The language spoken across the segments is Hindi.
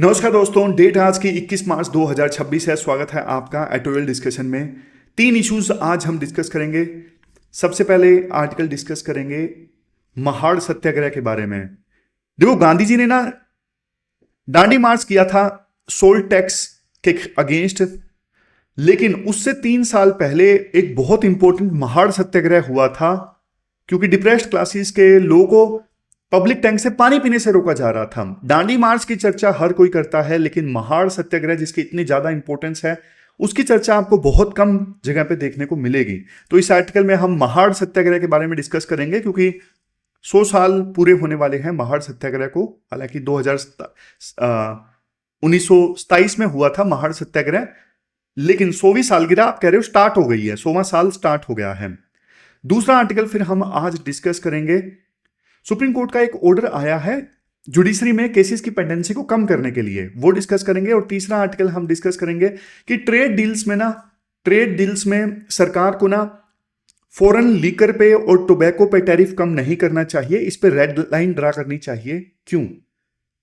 नमस्कार दोस्तों, डेट आज की 21 मार्च 2026 है। स्वागत है आपका एडिटोरियल डिस्कशन में। 3 इश्यूज आज हम डिस्कस करेंगे। सबसे पहले आर्टिकल डिस्कस करेंगे महाड़ सत्याग्रह के बारे में। देखो, गांधी जी ने ना दांडी मार्च किया था सोल टैक्स के अगेंस्ट, लेकिन उससे 3 साल पहले एक बहुत इंपॉर्टेंट महाड़ सत्याग्रह हुआ था, क्योंकि डिप्रेस्ड क्लासेस के लोगों को पब्लिक टैंक से पानी पीने से रोका जा रहा था। दांडी मार्च की चर्चा हर कोई करता है, लेकिन महाड़ सत्याग्रह जिसकी इतनी ज्यादा इंपॉर्टेंस है, उसकी चर्चा आपको बहुत कम जगह पे देखने को मिलेगी। तो इस आर्टिकल में हम महाड़ सत्याग्रह के बारे में डिस्कस करेंगे, क्योंकि 100 साल पूरे होने वाले हैं महाड़ सत्याग्रह को। हालांकि 1927 में हुआ था महाड़ सत्याग्रह, लेकिन 100वीं सालगिरह आप कह रहे हो स्टार्ट हो गई है, 100वां साल स्टार्ट हो गया है। दूसरा आर्टिकल फिर हम आज डिस्कस करेंगे। सुप्रीम कोर्ट का एक ऑर्डर आया है जुडिशरी में केसेस की पेंडेंसी को कम करने के लिए, वो डिस्कस करेंगे। और तीसरा आर्टिकल हम डिस्कस करेंगे कि ट्रेड डील्स में सरकार को ना फॉरेन लीकर पे और टोबैको पे टैरिफ कम नहीं करना चाहिए, इस पे रेड लाइन ड्रा करनी चाहिए, क्यों?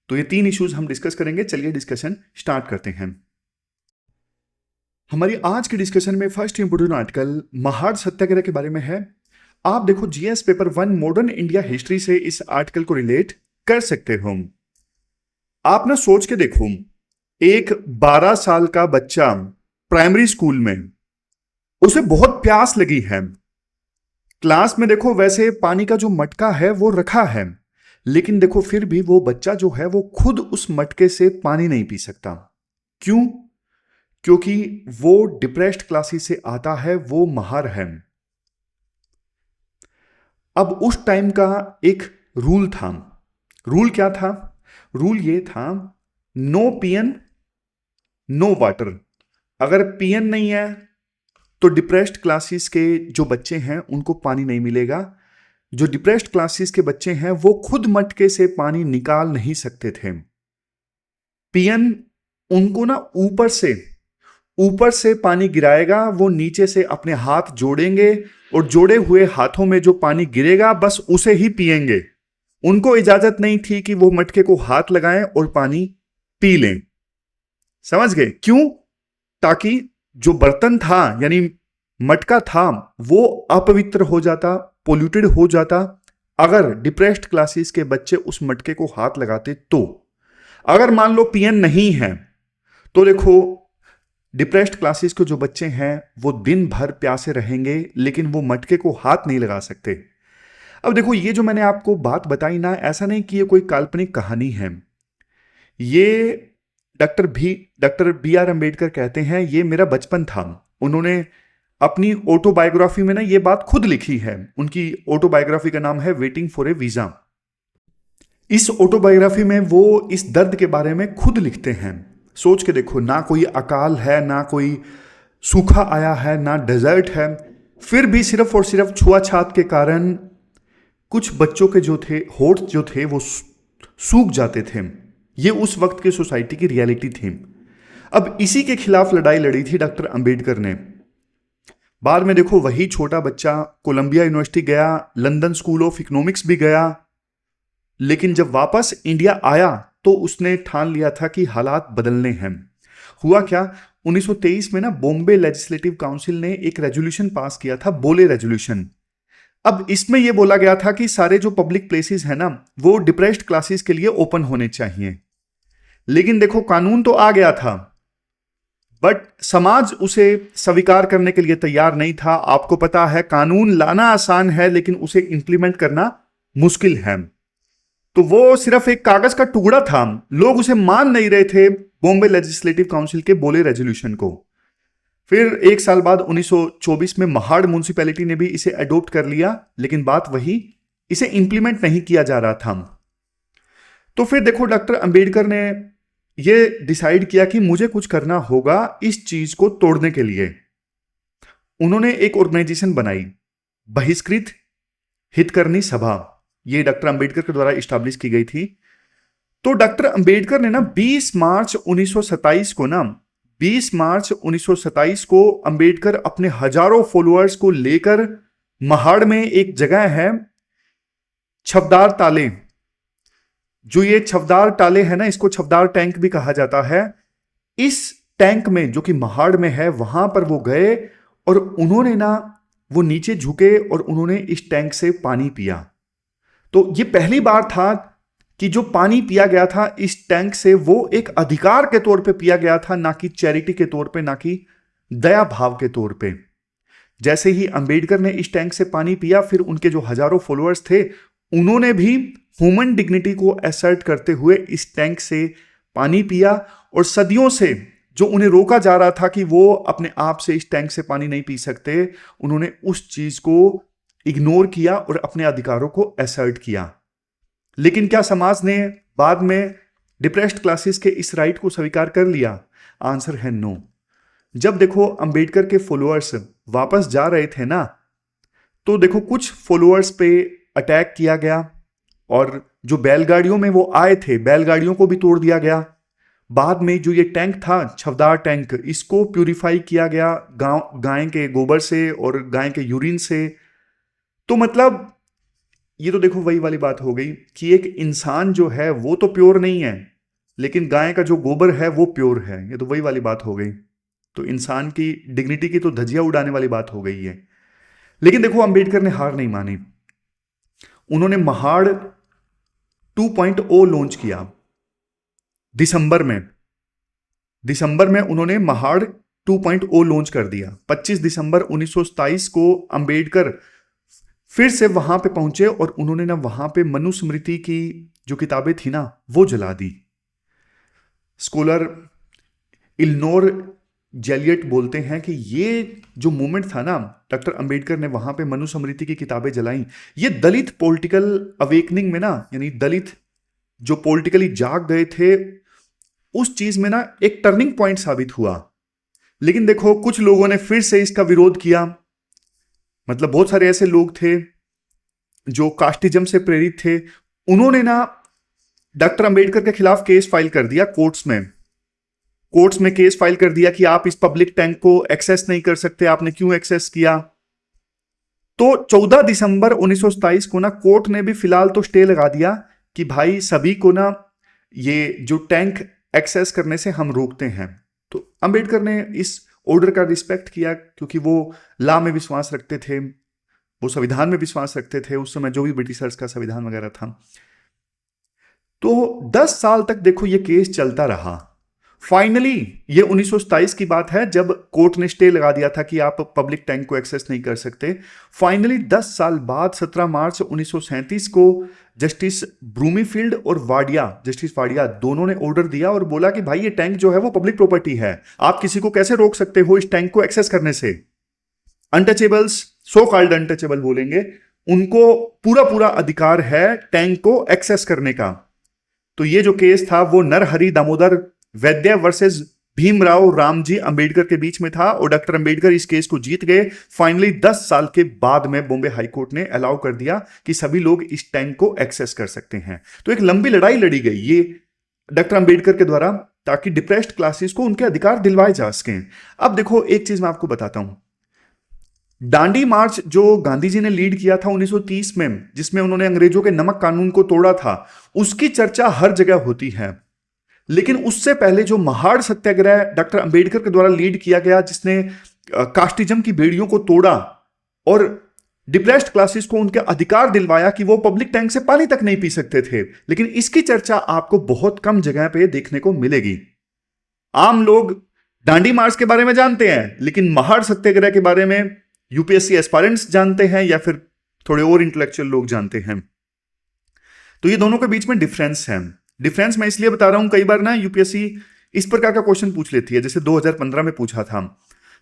तो ये 3 इश्यूज हम डिस्कस करेंगे। चलिए डिस्कशन स्टार्ट करते हैं। हमारी आज की डिस्कशन में फर्स्ट इंपोर्टेंट आर्टिकल महाड़ सत्याग्रह के बारे में है। आप देखो, GS paper 1 modern India history से इस आर्टिकल को रिलेट कर सकते हो। आप ना सोच के देखो, एक 12 साल का बच्चा प्राइमरी स्कूल में, उसे बहुत प्यास लगी है। क्लास में देखो, वैसे पानी का जो मटका है वो रखा है, लेकिन देखो फिर भी वो बच्चा जो है वो खुद उस मटके से पानी नहीं पी सकता। क्यों? क्योंकि वो डिप्रेस्ड क्लासेस से आता है, वो महार है। अब उस टाइम का एक रूल था। रूल क्या था? रूल ये था, नो पियन नो वाटर। अगर पियन नहीं है तो डिप्रेस्ड क्लासेस के जो बच्चे हैं उनको पानी नहीं मिलेगा। जो डिप्रेस्ड क्लासेस के बच्चे हैं वो खुद मटके से पानी निकाल नहीं सकते थे। पियन उनको ना ऊपर से पानी गिराएगा, वो नीचे से अपने हाथ जोड़ेंगे और जोड़े हुए हाथों में जो पानी गिरेगा बस उसे ही पिएंगे। उनको इजाजत नहीं थी कि वो मटके को हाथ लगाएं और पानी पी लें। समझ गए? क्यों? ताकि जो बर्तन था यानी मटका था वो अपवित्र हो जाता, पोल्यूटेड हो जाता, अगर डिप्रेस्ड क्लासेस के बच्चे उस मटके को हाथ लगाते तो। अगर मान लो पियन नहीं है तो देखो, डिप्रेस्ड क्लासेस के जो बच्चे हैं वो दिन भर प्यासे रहेंगे, लेकिन वो मटके को हाथ नहीं लगा सकते। अब देखो, ये जो मैंने आपको बात बताई ना, ऐसा नहीं कि ये कोई काल्पनिक कहानी है। ये डॉक्टर बी आर अम्बेडकर कहते हैं, ये मेरा बचपन था। उन्होंने अपनी ऑटोबायोग्राफी में ना ये बात खुद लिखी है। उनकी ऑटोबायोग्राफी का नाम है वेटिंग फॉर ए वीजा। इस ऑटोबायोग्राफी में वो इस दर्द के बारे में खुद लिखते हैं। सोच के देखो, ना कोई अकाल है, ना कोई सूखा आया है, ना डेजर्ट है, फिर भी सिर्फ और सिर्फ छुआछात के कारण कुछ बच्चों के जो थे होठ जो थे वो सूख जाते थे। ये उस वक्त की सोसाइटी की रियलिटी थी। अब इसी के खिलाफ लड़ाई लड़ी थी डॉक्टर अंबेडकर ने। बाद में देखो, वही छोटा बच्चा कोलंबिया यूनिवर्सिटी गया, लंदन स्कूल ऑफ इकोनॉमिक्स भी गया, लेकिन जब वापस इंडिया आया तो उसने ठान लिया था कि हालात बदलने हैं। हुआ क्या? 1923 में ना बॉम्बे लेजिस्लेटिव काउंसिल ने एक रेजोल्यूशन पास किया था, बोले रेजोल्यूशन। अब इसमें यह बोला गया था कि सारे जो पब्लिक प्लेसेस है ना वो डिप्रेस्ड क्लासेस के लिए ओपन होने चाहिए। लेकिन देखो, कानून तो आ गया था, बट समाज उसे स्वीकार करने के लिए तैयार नहीं था। आपको पता है, कानून लाना आसान है लेकिन उसे इंप्लीमेंट करना मुश्किल है। तो वो सिर्फ एक कागज का टुकड़ा था, लोग उसे मान नहीं रहे थे, बॉम्बे लेजिस्लेटिव काउंसिल के बोले रेजोल्यूशन को। फिर 1 साल बाद 1924 में महाड़ म्युनिसिपैलिटी ने भी इसे अडॉप्ट कर लिया, लेकिन बात वही, इसे इंप्लीमेंट नहीं किया जा रहा था। तो फिर देखो, डॉक्टर अंबेडकर ने यह डिसाइड किया कि मुझे कुछ करना होगा इस चीज को तोड़ने के लिए। उन्होंने एक ऑर्गेनाइजेशन बनाई, बहिष्कृत हितकर्मी सभा। ये डॉक्टर अंबेडकर के द्वारा इस्टेब्लिश की गई थी। तो डॉक्टर अंबेडकर ने ना 20 मार्च 1927 को अंबेडकर अपने हजारों फॉलोअर्स को लेकर महाड़ में एक जगह है छपदार ताले, जो ये छवदार टाले है ना, इसको छवदार टैंक भी कहा जाता है। इस टैंक में जो कि महाड़ में है, वहां पर वो गए और उन्होंने ना, वो नीचे झुके और उन्होंने इस टैंक से पानी पिया। तो ये पहली बार था कि जो पानी पिया गया था इस टैंक से, वो एक अधिकार के तौर पे पिया गया था, ना कि चैरिटी के तौर पे, ना कि दया भाव के तौर पे। जैसे ही अंबेडकर ने इस टैंक से पानी पिया, फिर उनके जो हजारों फॉलोअर्स थे, उन्होंने भी ह्यूमन डिग्निटी को असर्ट करते हुए इस टैंक से पानी पिया। और सदियों से जो उन्हें रोका जा रहा था कि वो अपने आप से इस टैंक से पानी नहीं पी सकते, उन्होंने उस चीज को इग्नोर किया और अपने अधिकारों को असर्ट किया। लेकिन क्या समाज ने बाद में डिप्रेस्ड क्लासेस के इस राइट को स्वीकार कर लिया? आंसर है नो। जब देखो अंबेडकर के फॉलोअर्स वापस जा रहे थे ना, तो देखो कुछ फॉलोअर्स पे अटैक किया गया और जो बैलगाड़ियों में वो आए थे, बैलगाड़ियों को भी तोड़ दिया गया। बाद में जो ये टैंक था, छवदार टैंक, इसको प्यूरिफाई किया गया गाय के गोबर से और गाय के यूरिन से। तो मतलब ये तो देखो वही वाली बात हो गई कि एक इंसान जो है वो तो प्योर नहीं है, लेकिन गाय का जो गोबर है वो प्योर है। ये तो वही वाली बात हो गई। तो इंसान की डिग्निटी की तो धज्जियां उड़ाने वाली बात हो गई है। लेकिन देखो अंबेडकर ने हार नहीं मानी। उन्होंने महाड़ 2.0 लॉन्च किया दिसंबर में उन्होंने महाड़ 2.0 लॉन्च कर दिया। 25 दिसंबर 1927 को अंबेडकर फिर से वहां पे पहुंचे और उन्होंने ना वहां पे मनुस्मृति की जो किताबें थी ना, वो जला दी। स्कॉलर इल्नोर जेलियट बोलते हैं कि ये जो मूवमेंट था ना, डॉक्टर अंबेडकर ने वहां पे मनुस्मृति की किताबें जलाई, ये दलित पॉलिटिकल अवेकनिंग में ना, यानी दलित जो पॉलिटिकली जाग गए थे, उस चीज में ना एक टर्निंग पॉइंट साबित हुआ। लेकिन देखो कुछ लोगों ने फिर से इसका विरोध किया। मतलब बहुत सारे ऐसे लोग थे जो कास्टिज्म से प्रेरित थे। उन्होंने ना डॉक्टर अंबेडकर के खिलाफ केस फाइल कर दिया कोर्ट्स में केस फाइल कर दिया कि आप इस पब्लिक टैंक को एक्सेस नहीं कर सकते, आपने क्यों एक्सेस किया। तो 14 दिसंबर 1927 को ना कोर्ट ने भी फिलहाल तो स्टे लगा दिया कि भाई सभी को ना ये जो टैंक एक्सेस करने से हम रोकते हैं। तो अंबेडकर ने इस ऑर्डर का रिस्पेक्ट किया क्योंकि वो लॉ में विश्वास रखते थे, वो संविधान में विश्वास रखते थे, उस समय जो भी ब्रिटिशर्स का संविधान वगैरह था। तो 10 साल तक देखो ये केस चलता रहा। फाइनली ये 1927 की बात है जब कोर्ट ने स्टे लगा दिया था कि आप पब्लिक टैंक को एक्सेस नहीं कर सकते। फाइनली 10 साल बाद 17 मार्च 1937 को जस्टिस ब्रूमीफील्ड और जस्टिस वाडिया दोनों ने ऑर्डर दिया और बोला कि भाई ये टैंक जो है वो पब्लिक प्रॉपर्टी है, आप किसी को कैसे रोक सकते हो इस टैंक को एक्सेस करने से। अनटचेबल्स, सो कॉल्ड अनटचेबल बोलेंगे, उनको पूरा अधिकार है टैंक को एक्सेस करने का। तो ये जो केस था वो नरहरि दामोदर वैद्य वर्सेस भीमराव रामजी अंबेडकर के बीच में था और डॉक्टर अंबेडकर इस केस को जीत गए। फाइनली 10 साल के बाद में बॉम्बे हाई कोर्ट ने अलाउ कर दिया कि सभी लोग इस टैंक को एक्सेस कर सकते हैं। तो एक लंबी लड़ाई लड़ी गई ये डॉक्टर अंबेडकर के द्वारा ताकि डिप्रेस्ड क्लासेस को उनके अधिकार दिलवाए जा सकें। अब देखो एक चीज मैं आपको बताता हूं, दांडी मार्च जो गांधी जी ने लीड किया था 1930 में, जिसमें उन्होंने अंग्रेजों के नमक कानून को तोड़ा था, उसकी चर्चा हर जगह होती है। लेकिन उससे पहले जो महाड़ सत्याग्रह डॉक्टर अंबेडकर के द्वारा लीड किया गया, जिसने कास्टिज्म की बेड़ियों को तोड़ा और डिप्रेस्ड क्लासेस को उनके अधिकार दिलवाया कि वो पब्लिक टैंक से पानी तक नहीं पी सकते थे, लेकिन इसकी चर्चा आपको बहुत कम जगह पे देखने को मिलेगी। आम लोग दांडी मार्च के बारे में जानते हैं, लेकिन महाड़ सत्याग्रह के बारे में यूपीएससी एस्पायरेंट्स जानते हैं या फिर थोड़े और इंटेलेक्चुअल लोग जानते हैं। तो ये दोनों के बीच में डिफरेंस है। डिफरेंस मैं इसलिए बता रहा हूं, कई बार ना यूपीएससी इस प्रकार का क्वेश्चन पूछ लेती है, जैसे 2015 में पूछा था,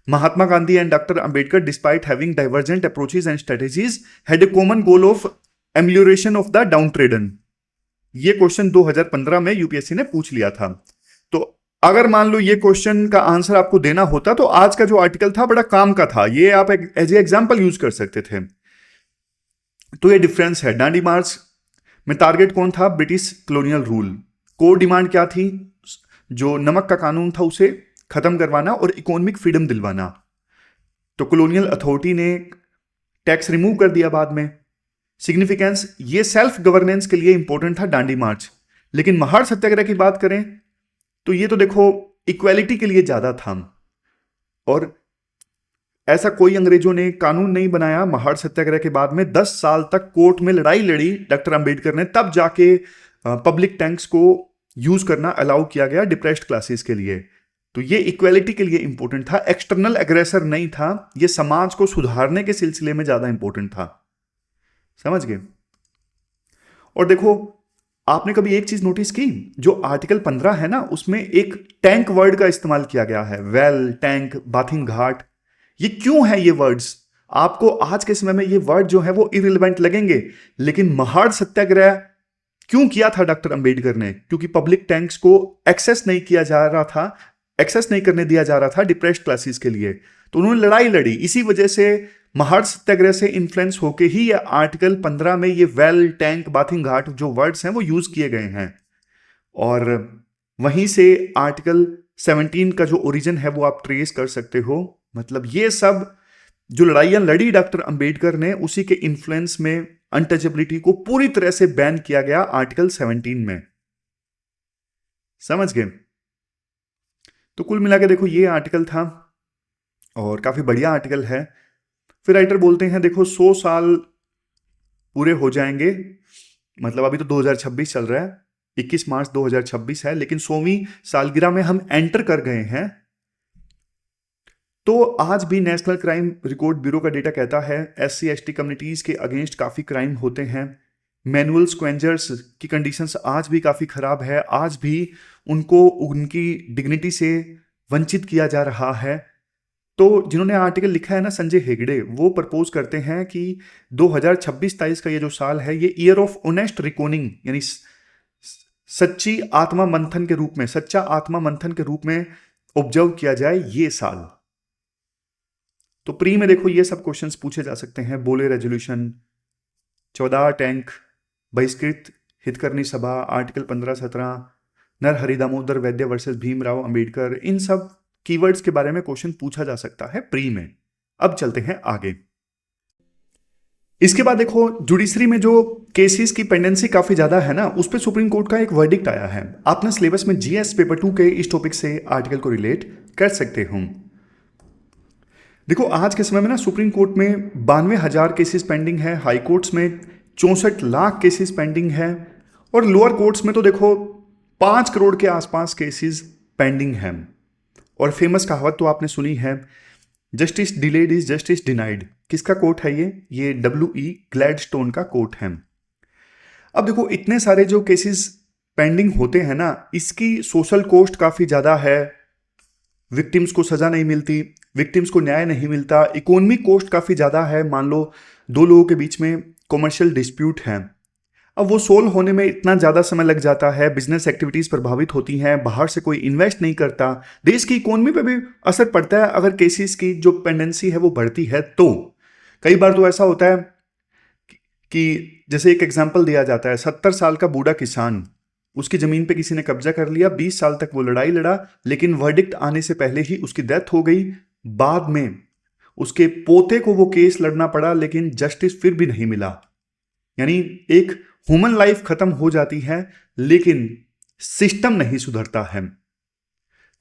Mahatma Gandhi and doctor Ambedkar despite having divergent approaches and strategies had a common goal of amelioration of the downtrodden. ये क्वेश्चन 2015 में यूपीएससी ने पूछ लिया था। तो अगर मान लो ये क्वेश्चन का आंसर आपको देना होता तो आज का जो आर्टिकल था बड़ा काम का था, ये आप एज ए एग्जाम्पल यूज कर सकते थे। तो ये डिफरेंस है। दांडी मार्च में टारगेट कौन था? British colonial rule. Core demand क्या थी? जो नमक का कानून था उसे खत्म करवाना और इकोनॉमिक फ्रीडम दिलवाना। तो कॉलोनियल अथॉरिटी ने टैक्स रिमूव कर दिया बाद में। सिग्निफिकेंस, ये सेल्फ गवर्नेंस के लिए इंपॉर्टेंट था दांडी मार्च। लेकिन महाड़ सत्याग्रह की बात करें तो ये तो देखो इक्वेलिटी के लिए ज्यादा था, और ऐसा कोई अंग्रेजों ने कानून नहीं बनाया। महाड़ सत्याग्रह के बाद में 10 साल तक कोर्ट में लड़ाई लड़ी डॉक्टर अंबेडकर ने, तब जाके पब्लिक टैंक्स को यूज करना अलाउ किया गया डिप्रेस्ड क्लासेस के लिए। तो ये इक्वेलिटी के लिए इंपॉर्टेंट था, एक्सटर्नल एग्रेसर नहीं था, ये समाज को सुधारने के सिलसिले में ज्यादा इंपॉर्टेंट था। समझ गए? और देखो, आपने कभी एक चीज नोटिस की, जो आर्टिकल 15 है ना, उसमें एक टैंक वर्ड का इस्तेमाल किया गया है, वेल, टैंक, बाथिंग घाट। ये क्यों है? ये वर्ड्स आपको आज के समय में ये वर्ड जो है वो इरिलेवेंट लगेंगे, लेकिन महाड़ सत्याग्रह क्यों किया था डॉक्टर अंबेडकर ने? क्योंकि पब्लिक टैंक्स को एक्सेस नहीं किया जा रहा था, एक्सेस नहीं करने दिया जा रहा था डिप्रेस्ड क्लासेस के लिए, तो उन्होंने लड़ाई लड़ी। इसी वजह से महाड़ सत्याग्रह से इन्फ्लुएंस होके ही ये आर्टिकल 15 में ये वेल, टैंक, बाथिंग घाट जो वर्ड्स हैं वो यूज किए गए हैं, और वहीं से आर्टिकल 17 का जो ओरिजिन है वो आप ट्रेस कर सकते हो। मतलब ये सब जो लड़ाइयां लड़ी डॉक्टर अंबेडकर ने, उसी के इन्फ्लुएंस में अनटचेबिलिटी को पूरी तरह से बैन किया गया आर्टिकल 17 में। समझ गए? तो कुल मिला के देखो ये आर्टिकल था, और काफी बढ़िया आर्टिकल है। फिर राइटर बोलते हैं देखो 100 साल पूरे हो जाएंगे, मतलब अभी तो 2026 चल रहा है, 21 मार्च 2026 है, लेकिन 100वीं सालगिरह में हम एंटर कर गए हैं। तो आज भी नेशनल क्राइम रिकॉर्ड ब्यूरो का डेटा कहता है SC ST कम्युनिटीज के अगेंस्ट काफी क्राइम होते हैं। मैनुअल स्क्वेंजर्स की कंडीशंस आज भी काफी खराब है, आज भी उनको उनकी डिग्निटी से वंचित किया जा रहा है। तो जिन्होंने आर्टिकल लिखा है ना, संजय हेगड़े, वो प्रपोज करते हैं कि 2026-23 का ये जो साल है, ये ईयर ऑफ ऑनेस्ट रिकॉर्डिंग, यानी सच्ची आत्मा मंथन के रूप में, सच्चा आत्मा मंथन के रूप में ऑब्जर्व किया जाए ये साल। तो प्री में देखो ये सब क्वेश्चंस पूछे जा सकते हैं। बोले रेजोल्यूशन, 14 टैंक, बहिष्कृत हितकर्णी सभा, आर्टिकल 15-17, नर हरि दामोदर वैद्य वर्सेस भीमराव अंबेडकर, इन सब कीवर्ड्स के बारे में क्वेश्चन पूछा जा सकता है प्री में। अब चलते हैं आगे। इसके बाद देखो जुडिशरी में जो केसेस की पेंडेंसी काफी ज्यादा है ना, उस पर सुप्रीम कोर्ट का एक वर्डिक्ट आया है। आपने सिलेबस में GS पेपर 2 के इस टॉपिक से आर्टिकल को रिलेट कर सकते हो। देखो आज के समय में ना सुप्रीम कोर्ट में 92,000 केसेस पेंडिंग है, हाई कोर्ट्स में 64 लाख केसेस पेंडिंग है, और लोअर कोर्ट्स में तो देखो 5 करोड़ के आसपास केसेस पेंडिंग हैं। और फेमस कहावत तो आपने सुनी है, justice delayed is justice denied. किसका कोट है ये WE ग्लैडस्टोन का कोट है। अब देखो इतने सारे जो केसेस पेंडिंग होते हैं ना, इसकी सोशल कॉस्ट काफी ज्यादा है, विक्टिम्स को सजा नहीं मिलती, विक्टिम्स को न्याय नहीं मिलता, इकोनॉमिक कॉस्ट काफी ज्यादा है। मान लो 2 लोगों के बीच में कॉमर्शियल डिस्प्यूट है, अब वो सोल्व होने में इतना ज्यादा समय लग जाता है, बिजनेस एक्टिविटीज प्रभावित होती हैं, बाहर से कोई इन्वेस्ट नहीं करता, देश की इकोनॉमी पे भी असर पड़ता है अगर केसेस की जो पेंडेंसी है वो बढ़ती है। तो कई बार तो ऐसा होता है कि जैसे एक एग्जाम्पल दिया जाता है, 70 साल का बूढ़ा किसान, उसकी जमीन पे किसी ने कब्जा कर लिया, 20 साल तक वो लड़ाई लड़ा, लेकिन वर्डिक्ट आने से पहले ही उसकी डेथ हो गई। बाद में उसके पोते को वो केस लड़ना पड़ा, लेकिन जस्टिस फिर भी नहीं मिला। यानी एक ह्यूमन लाइफ खत्म हो जाती है, लेकिन सिस्टम नहीं सुधरता है।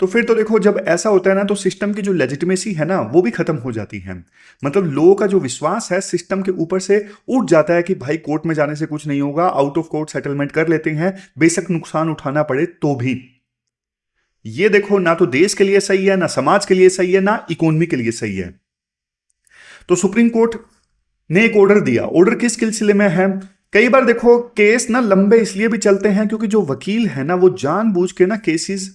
तो फिर तो देखो जब ऐसा होता है ना, तो सिस्टम की जो लेजिटिमेसी है ना वो भी खत्म हो जाती है। मतलब लोगों का जो विश्वास है सिस्टम के ऊपर से उठ जाता है कि भाई कोर्ट में जाने से कुछ नहीं होगा, आउट ऑफ कोर्ट सेटलमेंट कर लेते हैं, बेशक नुकसान उठाना पड़े तो भी। ये देखो ना तो देश के लिए सही है, ना समाज के लिए सही है, ना इकोनॉमी के लिए सही है। तो सुप्रीम कोर्ट ने एक ऑर्डर दिया। ऑर्डर किस सिलसिले में है? कई बार देखो केस ना लंबे इसलिए भी चलते हैं क्योंकि जो वकील है ना वो जानबूझ के ना केसेस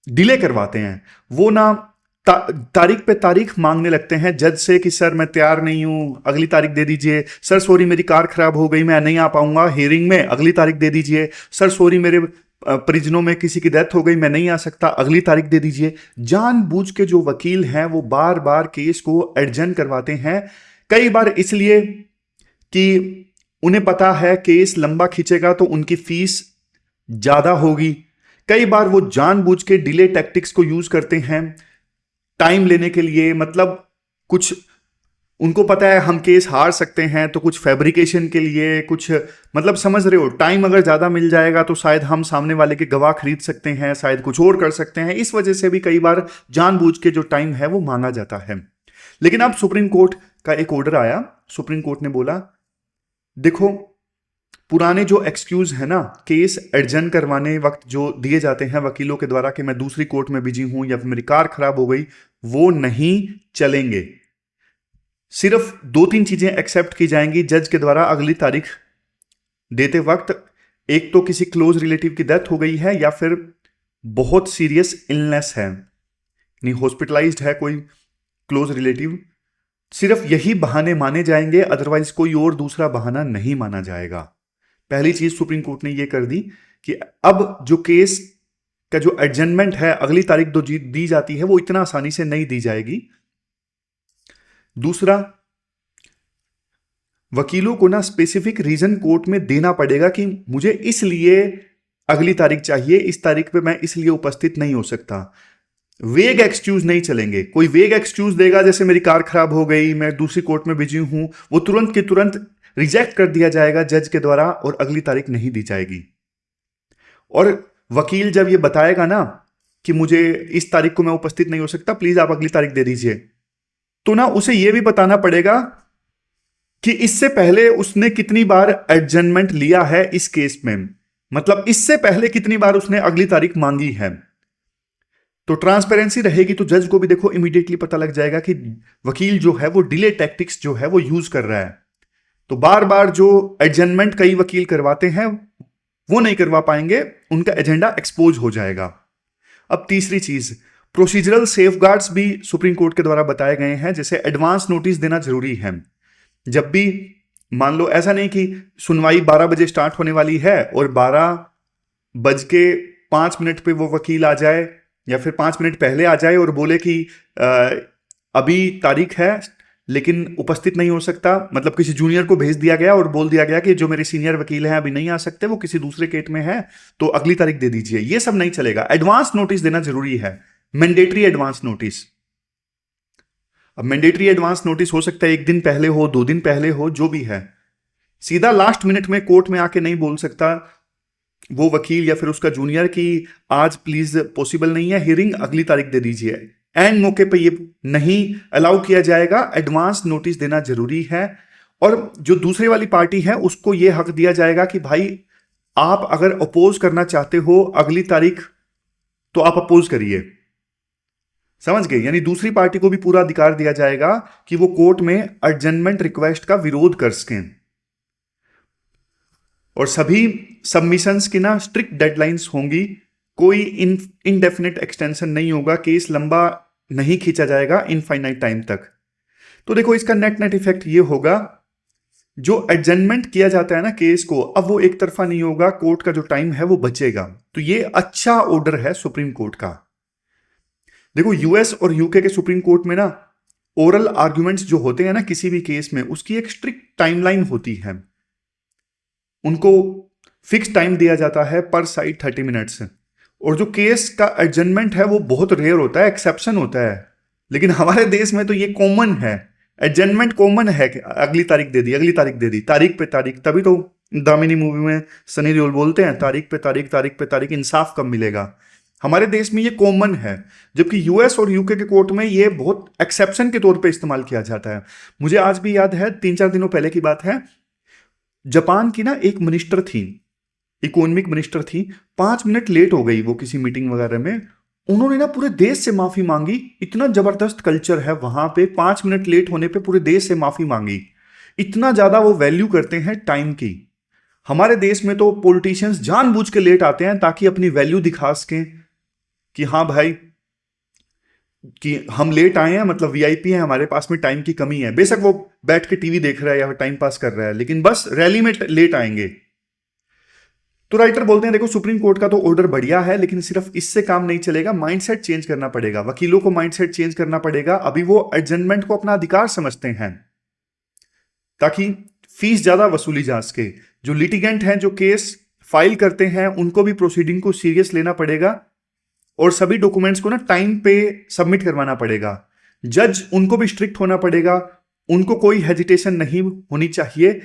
डिले करवाते हैं। वो ना तारीख पे तारीख मांगने लगते हैं जज से कि सर मैं तैयार नहीं हूं, अगली तारीख दे दीजिए। सर सॉरी मेरी कार खराब हो गई, मैं नहीं आ पाऊंगा हियरिंग में, अगली तारीख दे दीजिए। सर सॉरी मेरे परिजनों में किसी की डेथ हो गई, मैं नहीं आ सकता, अगली तारीख दे दीजिए। जानबूझ के जो वकील हैं वो बार बार केस को एडजर्न करवाते हैं, कई बार इसलिए कि उन्हें पता है केस लंबा खींचेगा तो उनकी फीस ज्यादा होगी। कई बार वो जानबूझ के डिले टैक्टिक्स को यूज करते हैं टाइम लेने के लिए। मतलब कुछ उनको पता है हम केस हार सकते हैं, तो कुछ फैब्रिकेशन के लिए कुछ, मतलब समझ रहे हो, टाइम अगर ज़्यादा मिल जाएगा तो शायद हम सामने वाले के गवाह खरीद सकते हैं, शायद कुछ और कर सकते हैं। इस वजह से भी कई बार जानबूझ के जो टाइम है वो मांगा जाता है। लेकिन अब सुप्रीम कोर्ट का एक ऑर्डर आया, सुप्रीम कोर्ट ने बोला देखो पुराने जो एक्सक्यूज है ना केस एडजर्न करवाने वक्त जो दिए जाते हैं वकीलों के द्वारा कि मैं दूसरी कोर्ट में बिजी हूं या फिर मेरी कार खराब हो गई, वो नहीं चलेंगे। सिर्फ 2-3 चीजें एक्सेप्ट की जाएंगी जज के द्वारा अगली तारीख देते वक्त। एक तो किसी क्लोज रिलेटिव की डेथ हो गई है या फिर बहुत सीरियस इलनेस है, नहीं हॉस्पिटलाइज्ड है कोई क्लोज रिलेटिव, सिर्फ यही बहाने माने जाएंगे, अदरवाइज कोई और दूसरा बहाना नहीं माना जाएगा। पहली चीज सुप्रीम कोर्ट ने यह कर दी कि अब जो केस का जो एडजर्नमेंट है अगली तारीख जो दी जाती है वो इतना आसानी से नहीं दी जाएगी। दूसरा, वकीलों को ना स्पेसिफिक रीजन कोर्ट में देना पड़ेगा कि मुझे इसलिए अगली तारीख चाहिए, इस तारीख पे मैं इसलिए उपस्थित नहीं हो सकता। वेग एक्सक्यूज नहीं चलेंगे। कोई वेग एक्सक्यूज देगा जैसे मेरी कार खराब हो गई, मैं दूसरी कोर्ट में बिजी हूं, वो तुरंत के तुरंत रिजेक्ट कर दिया जाएगा जज के द्वारा और अगली तारीख नहीं दी जाएगी। और वकील जब ये बताएगा ना कि मुझे इस तारीख को मैं उपस्थित नहीं हो सकता, प्लीज आप अगली तारीख दे दीजिए, तो ना उसे यह भी बताना पड़ेगा कि इससे पहले उसने कितनी बार एडजर्नमेंट लिया है इस केस में, मतलब इससे पहले कितनी बार उसने अगली तारीख मांगी है। तो ट्रांसपेरेंसी रहेगी तो जज को भी देखो इमीडिएटली पता लग जाएगा कि वकील जो है वो डिले टैक्टिक्स जो है वो यूज कर रहा है। तो बार बार जो एडजर्नमेंट कई वकील करवाते हैं वो नहीं करवा पाएंगे, उनका एजेंडा एक्सपोज हो जाएगा। अब तीसरी चीज, प्रोसीजरल सेफगार्ड्स भी सुप्रीम कोर्ट के द्वारा बताए गए हैं, जैसे एडवांस नोटिस देना जरूरी है। जब भी मान लो ऐसा नहीं कि सुनवाई 12 बजे स्टार्ट होने वाली है और 12:05 पे वो वकील आ जाए या फिर 5 मिनट पहले आ जाए और बोले कि अभी तारीख है लेकिन उपस्थित नहीं हो सकता, मतलब किसी जूनियर को भेज दिया गया और बोल दिया गया कि जो मेरे सीनियर वकील हैं अभी नहीं आ सकते, वो किसी दूसरे केट में है, तो अगली तारीख दे दीजिए। ये सब नहीं चलेगा, एडवांस नोटिस देना जरूरी है, मैंडेटरी एडवांस नोटिस। अब मैंडेटरी एडवांस नोटिस हो सकता है 1 दिन पहले हो, 2 दिन पहले हो, जो भी है। सीधा लास्ट मिनट में कोर्ट में आके नहीं बोल सकता वो वकील या फिर उसका जूनियर कि आज प्लीज पॉसिबल नहीं है हियरिंग, अगली तारीख दे दीजिए। एंड मौके पे ये नहीं अलाउ किया जाएगा, एडवांस नोटिस देना जरूरी है। और जो दूसरे वाली पार्टी है उसको ये हक दिया जाएगा कि भाई आप अगर अपोज करना चाहते हो अगली तारीख तो आप अपोज करिए, समझ गए? यानी दूसरी पार्टी को भी पूरा अधिकार दिया जाएगा कि वो कोर्ट में एडजर्नमेंट रिक्वेस्ट का विरोध कर सकें। और सभी सबमिशंस की ना स्ट्रिक्ट डेडलाइंस होंगी, कोई इनडेफिनिट एक्सटेंशन नहीं होगा, केस लंबा नहीं खींचा जाएगा इनफाइनाइट टाइम तक। तो देखो इसका नेट इफेक्ट ये होगा, जो एडजर्नमेंट किया जाता है ना केस को, अब वो एक तरफा नहीं होगा, कोर्ट का जो टाइम है वो बचेगा। तो ये अच्छा ऑर्डर है सुप्रीम कोर्ट का। देखो यूएस और यूके के सुप्रीम कोर्ट में ना ओरल आर्ग्यूमेंट्स जो होते हैं ना किसी भी केस में, उसकी एक स्ट्रिक्ट टाइमलाइन होती है, उनको फिक्स टाइम दिया जाता है पर साइड 30 मिनट्स। और जो केस का एडजर्नमेंट है वो बहुत रेयर होता है, एक्सेप्शन होता है। लेकिन हमारे देश में तो ये कॉमन है, एडजर्नमेंट कॉमन है कि अगली तारीख दे दी, अगली तारीख दे दी, तारीख पे तारीख। तभी तो दामिनी मूवी में सनी देओल बोलते हैं तारीख पे तारीख, तारीख पे तारीख, इंसाफ कब मिलेगा। हमारे देश में ये कॉमन है, जबकि यूएस और यूके के कोर्ट में ये बहुत एक्सेप्शन के तौर पे इस्तेमाल किया जाता है। मुझे आज भी याद है, 3-4 दिनों पहले की बात है, जापान की ना एक मिनिस्टर थी, इकोनॉमिक मिनिस्टर थी, 5 मिनट लेट हो गई वो किसी मीटिंग वगैरह में, उन्होंने ना पूरे देश से माफी मांगी। इतना जबरदस्त कल्चर है वहां पे, 5 मिनट लेट होने पे पूरे देश से माफी मांगी। इतना ज्यादा वो वैल्यू करते हैं टाइम की। हमारे देश में तो पॉलिटिशियंस जानबूझ के लेट आते हैं ताकि अपनी वैल्यू दिखा सकें कि हाँ भाई कि हम लेट आए हैं, मतलब वीआईपी है, हमारे पास में टाइम की कमी है। बेशक वो बैठ के टीवी देख रहा है या टाइम पास कर रहा है, लेकिन बस रैली में लेट आएंगे। तो राइटर बोलते हैं देखो सुप्रीम कोर्ट का तो ऑर्डर बढ़िया है, लेकिन सिर्फ इससे काम नहीं चलेगा, माइंडसेट चेंज करना पड़ेगा, वकीलों को माइंडसेट चेंज करना पड़ेगा। अभी वो एडजर्नमेंट को अपना अधिकार समझते हैं ताकि फीस ज्यादा वसूली जा सके। जो लिटिगेंट हैं, जो केस फाइल करते हैं, उनको भी प्रोसीडिंग को सीरियस लेना पड़ेगा और सभी डॉक्यूमेंट्स को ना टाइम पे सबमिट करवाना पड़ेगा। जज उनको भी स्ट्रिक्ट होना पड़ेगा, उनको कोई हेजिटेशन नहीं होनी चाहिए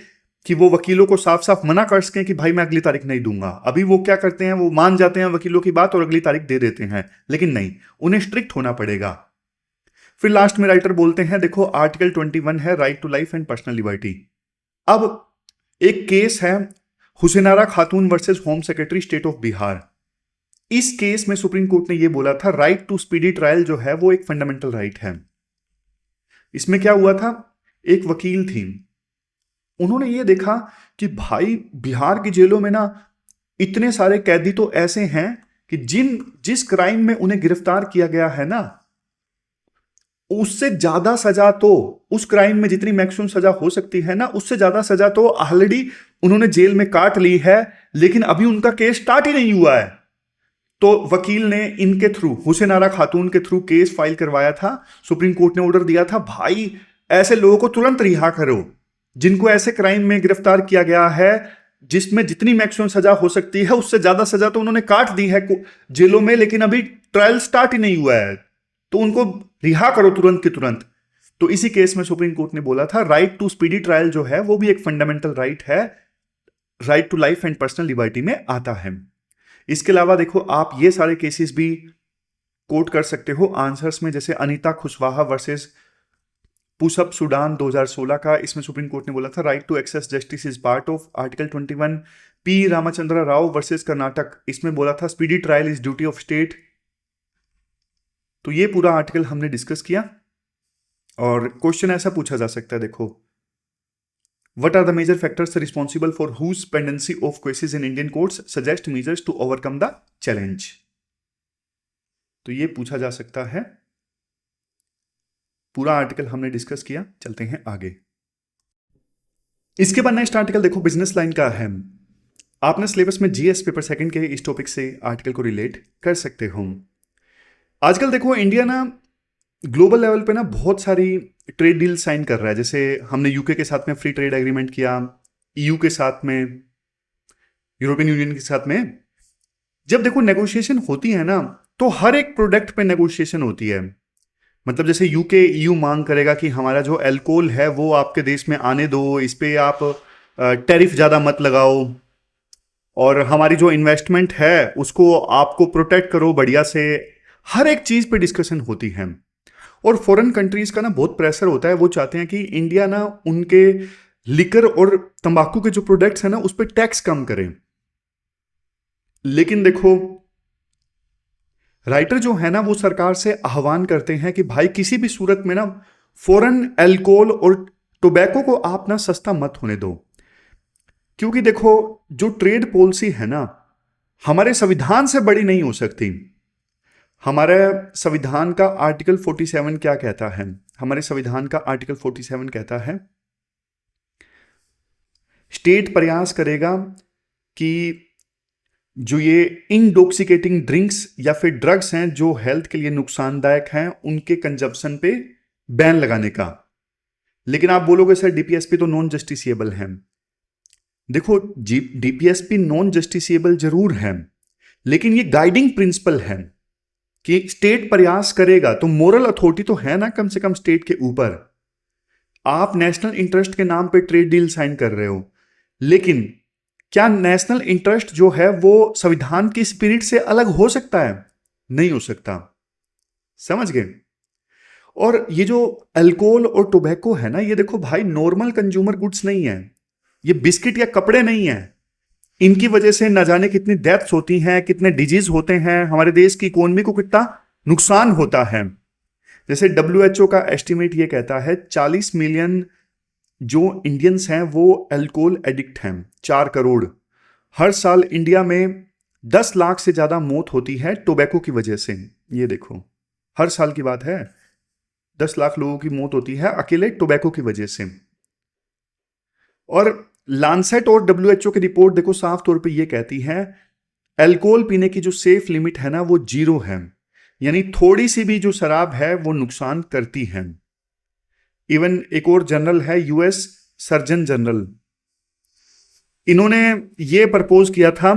कि वो वकीलों को साफ साफ मना कर सकें कि भाई मैं अगली तारीख नहीं दूंगा। अभी वो क्या करते हैं, वो मान जाते हैं वकीलों की बात और अगली तारीख दे देते हैं, लेकिन नहीं, उन्हें स्ट्रिक्ट होना पड़ेगा। फिर लास्ट में राइटर बोलते हैं, देखो आर्टिकल 21 है, right to life and personal liberty. अब एक केस है Hussainara Khatoon versus home secretary state of Bihar. इस केस में सुप्रीम कोर्ट ने यह बोला था, राइट टू स्पीडी ट्रायल जो है वो एक फंडामेंटल राइट है। इसमें क्या हुआ था, एक वकील थी, उन्होंने ये देखा कि भाई बिहार की जेलों में ना इतने सारे कैदी तो ऐसे हैं कि जिस क्राइम में उन्हें गिरफ्तार किया गया है ना, उससे ज्यादा सजा तो, उस क्राइम में जितनी मैक्सिमम सजा हो सकती है ना, उससे ज्यादा सजा तो ऑलरेडी उन्होंने जेल में काट ली है, लेकिन अभी उनका केस स्टार्ट ही नहीं हुआ है। तो वकील ने इनके थ्रू, हुसैनारा खातून के थ्रू केस फाइल करवाया था। सुप्रीम कोर्ट ने ऑर्डर दिया था, भाई ऐसे लोगों को तुरंत रिहा करो, जिनको ऐसे क्राइम में गिरफ्तार किया गया है जिसमें जितनी मैक्सिमम सजा हो सकती है उससे ज्यादा सजा तो उन्होंने काट दी है जेलों में, लेकिन अभी ट्रायल स्टार्ट ही नहीं हुआ है, तो उनको रिहा करो तुरंत के तुरंत। तो इसी केस में सुप्रीम कोर्ट ने बोला था, राइट टू स्पीडी ट्रायल जो है वो भी एक फंडामेंटल राइट है, right to life and personal liberty में आता है। इसके अलावा देखो आप ये सारे केसेस भी कोट कर सकते हो आंसर्स में, जैसे अनीता खुशवाहा वर्सेस पुशअप सूडान 2016 का, इसमें सुप्रीम कोर्ट ने बोला था, right to access justice is part of article 21। P Ramachandra Rao versus Karnataka, इसमें बोला था, speedy trial is duty of state. तो ये पूरा आर्टिकल हमने डिस्कस किया और क्वेश्चन ऐसा पूछा जा सकता है, देखो, what are the major factors responsible for huge pendency of cases in Indian courts, suggest measures to overcome the challenge. तो ये पूछा जा सकता है। पूरा आर्टिकल हमने डिस्कस किया, चलते हैं आगे। इसके बाद नेक्स्ट आर्टिकल देखो बिजनेस लाइन का है। आपने सिलेबस में जीएस पेपर सेकंड के इस टॉपिक से आर्टिकल को रिलेट कर सकते हो। आजकल देखो इंडिया ना ग्लोबल लेवल पे ना बहुत सारी ट्रेड डील साइन कर रहा है। जैसे हमने यूके के साथ में फ्री ट्रेड एग्रीमेंट किया, ईयू के साथ में, यूरोपियन यूनियन के साथ में। जब देखो नेगोशिएशन होती है ना, तो हर एक प्रोडक्ट पे नेगोशिएशन होती है। मतलब जैसे यूके ईयू मांग करेगा कि हमारा जो अल्कोहल है वो आपके देश में आने दो, इस पे आप टैरिफ ज़्यादा मत लगाओ, और हमारी जो इन्वेस्टमेंट है उसको आपको प्रोटेक्ट करो बढ़िया से। हर एक चीज़ पे डिस्कशन होती है। और फॉरेन कंट्रीज़ का ना बहुत प्रेशर होता है, वो चाहते हैं कि इंडिया ना उनके लिकर और तंबाकू के जो प्रोडक्ट्स हैं ना उस पर टैक्स कम करें। लेकिन देखो राइटर जो है ना वो सरकार से आह्वान करते हैं कि भाई किसी भी सूरत में ना फॉरेन अल्कोहल और टोबैको को आप ना सस्ता मत होने दो। क्योंकि देखो जो ट्रेड पॉलिसी है ना हमारे संविधान से बड़ी नहीं हो सकती। हमारे संविधान का आर्टिकल 47 क्या कहता है? हमारे संविधान का आर्टिकल 47 कहता है, स्टेट प्रयास करेगा कि जो ये इंटॉक्सिकेटिंग ड्रिंक्स या फिर ड्रग्स हैं जो हेल्थ के लिए नुकसानदायक हैं उनके कंजप्शन पे बैन लगाने का। लेकिन आप बोलोगे सर डीपीएसपी तो नॉन जस्टिसिएबल है। देखो डीपीएसपी नॉन जस्टिसिएबल जरूर है, लेकिन ये गाइडिंग प्रिंसिपल है कि स्टेट प्रयास करेगा, तो मोरल अथॉरिटी तो है ना कम से कम स्टेट के ऊपर। आप नेशनल इंटरेस्ट के नाम पे ट्रेड डील साइन कर रहे हो, लेकिन क्या नेशनल इंटरेस्ट जो है वो संविधान की स्पिरिट से अलग हो सकता है? नहीं हो सकता। समझ गए? और ये जो अल्कोहल और टोबैको है ना, ये देखो भाई नॉर्मल कंज्यूमर गुड्स नहीं है, ये बिस्किट या कपड़े नहीं है। इनकी वजह से न जाने कितनी डेथ्स होती हैं, कितने डिजीज होते हैं, हमारे देश की इकोनॉमी को कितना नुकसान होता है। जैसे WHO का एस्टिमेट ये कहता है 40 मिलियन जो इंडियंस हैं वो अल्कोहल एडिक्ट हैं, 4 करोड़। हर साल इंडिया में 10 लाख से ज़्यादा मौत होती है टोबैको की वजह से। ये देखो हर साल की बात है, 10 लाख लोगों की मौत होती है अकेले टोबैको की वजह से। और लांसेट और WHO की रिपोर्ट देखो साफ तौर पे ये कहती है अल्कोहल पीने की जो सेफ लिमिट है ना वो 0 है, यानी थोड़ी सी भी जो शराब है वो नुकसान करती है। इवन एक और जनरल है US सर्जन जनरल, इन्होंने ये प्रपोज किया था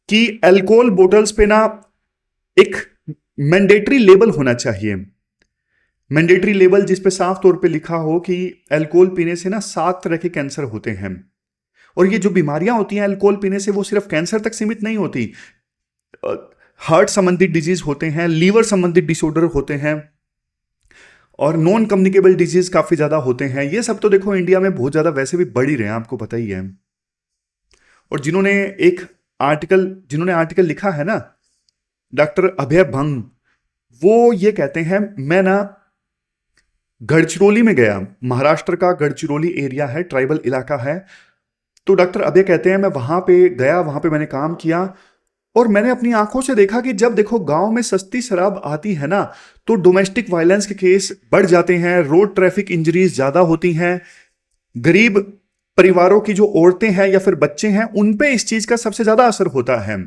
कि अल्कोहल बोटल्स पे ना एक मैंडेटरी लेबल होना चाहिए मैंडेटरी लेबल जिस पे साफ तौर पे लिखा हो कि अल्कोहल पीने से ना 7 तरह के कैंसर होते हैं। और ये जो बीमारियां होती हैं अल्कोहल पीने से, वो सिर्फ कैंसर तक सीमित नहीं होती। हार्ट संबंधित डिजीज होते हैं, लीवर संबंधित डिसऑर्डर होते हैं, और नॉन कम्युनिकेबल डिजीज काफी ज्यादा होते हैं। ये सब तो देखो इंडिया में बहुत ज्यादा वैसे भी बढ़ ही रहे हैं, आपको पता ही है। और जिन्होंने आर्टिकल लिखा है ना, डॉक्टर अभय भंग, वो ये कहते हैं, मैं ना गढ़चिरौली में गया, महाराष्ट्र का गढ़चिरौली एरिया है, ट्राइबल इलाका है। तो डॉक्टर अभय कहते हैं मैं वहां पे गया, वहां पे मैंने काम किया, और मैंने अपनी आंखों से देखा कि जब देखो गांव में सस्ती शराब आती है ना, तो डोमेस्टिक वायलेंस के केस बढ़ जाते हैं, रोड ट्रैफिक इंजरीज ज्यादा होती हैं, गरीब परिवारों की जो औरतें हैं या फिर बच्चे हैं उन पे इस चीज का सबसे ज्यादा असर होता है।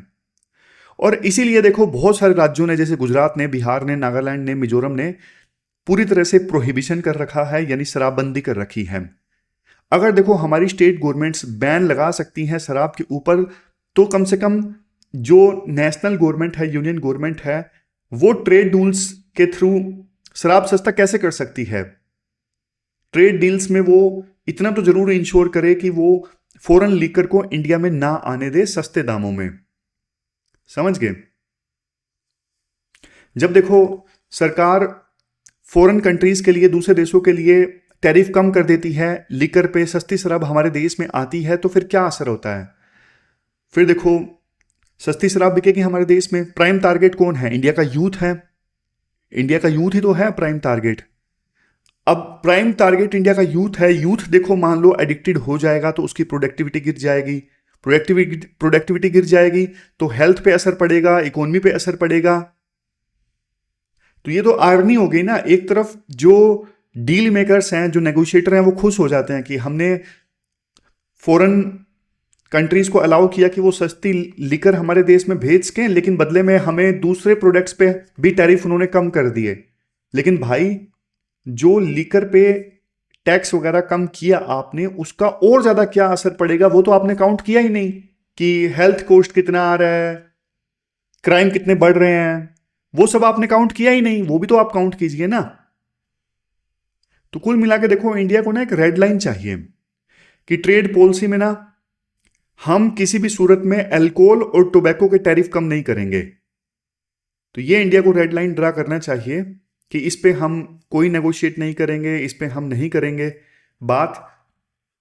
और इसीलिए देखो बहुत सारे राज्यों ने, जैसे गुजरात ने, बिहार ने, नागालैंड ने, मिजोरम ने पूरी तरह से प्रोहिबिशन कर रखा है, यानी शराबबंदी कर रखी है। अगर देखो हमारी स्टेट गवर्नमेंट्स बैन लगा सकती हैं शराब के ऊपर, तो कम से कम जो नेशनल गवर्नमेंट है, यूनियन गवर्नमेंट है, वो ट्रेड डील्स के थ्रू शराब सस्ता कैसे कर सकती है? ट्रेड डील्स में वो इतना तो जरूर इंश्योर करे कि वो फॉरेन लीकर को इंडिया में ना आने दे सस्ते दामों में। समझ गए? जब देखो सरकार फॉरेन कंट्रीज के लिए, दूसरे देशों के लिए टैरिफ कम कर देती है लीकर पे, सस्ती शराब हमारे देश में आती है, तो फिर क्या असर होता है? फिर देखो सस्ती शराब बिकेगी हमारे देश में। प्राइम टारगेट कौन है? इंडिया का यूथ है। इंडिया का यूथ ही तो है प्राइम टारगेट। अब प्राइम टारगेट इंडिया का यूथ है। यूथ देखो मान लो एडिक्टेड हो जाएगा तो उसकी प्रोडक्टिविटी गिर जाएगी। प्रोडक्टिविटी गिर जाएगी तो हेल्थ पे असर पड़ेगा, इकोनॉमी पे असर पड़ेगा। तो ये तो आर्मी हो गई ना। एक तरफ जो डील मेकर्स हैं, जो नेगोशिएटर हैं, वो खुश हो जाते हैं कि हमने फॉरेन कंट्रीज को अलाउ किया कि वो सस्ती लिकर हमारे देश में भेज के, लेकिन बदले में हमें दूसरे प्रोडक्ट्स पे भी टैरिफ उन्होंने कम कर दिए। लेकिन भाई जो लिकर पे टैक्स वगैरह कम किया आपने, उसका और ज्यादा क्या असर पड़ेगा वो तो आपने काउंट किया ही नहीं कि हेल्थ कॉस्ट कितना आ रहा है, क्राइम कितने बढ़ रहे हैं, वो सब आपने काउंट किया ही नहीं। वो भी तो आप काउंट कीजिए ना। तो कुल मिला के देखो इंडिया को ना एक रेड लाइन चाहिए कि ट्रेड पॉलिसी में ना हम किसी भी सूरत में अल्कोहल और टोबैको के टैरिफ कम नहीं करेंगे। तो ये इंडिया को रेड लाइन ड्रा करना चाहिए कि इस पे हम कोई नेगोशिएट नहीं करेंगे, इस पे हम नहीं करेंगे बात।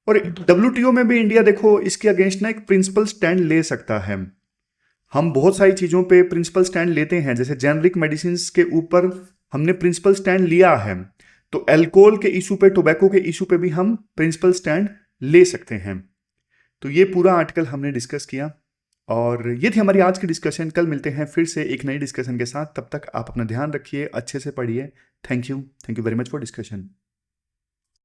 और WTO में भी इंडिया देखो इसके अगेंस्ट ना एक प्रिंसिपल स्टैंड ले सकता है। हम बहुत सारी चीजों पे प्रिंसिपल स्टैंड लेते हैं, जैसे जेनरिक मेडिसिन के ऊपर हमने प्रिंसिपल स्टैंड लिया है, तो अल्कोहल के इशू पे, टोबैको के इशू पे भी हम प्रिंसिपल स्टैंड ले सकते हैं। तो ये पूरा आर्टिकल हमने डिस्कस किया और ये थी हमारी आज की डिस्कशन। कल मिलते हैं फिर से एक नई डिस्कशन के साथ। तब तक आप अपना ध्यान रखिए, अच्छे से पढ़िए। Thank you very much for discussion.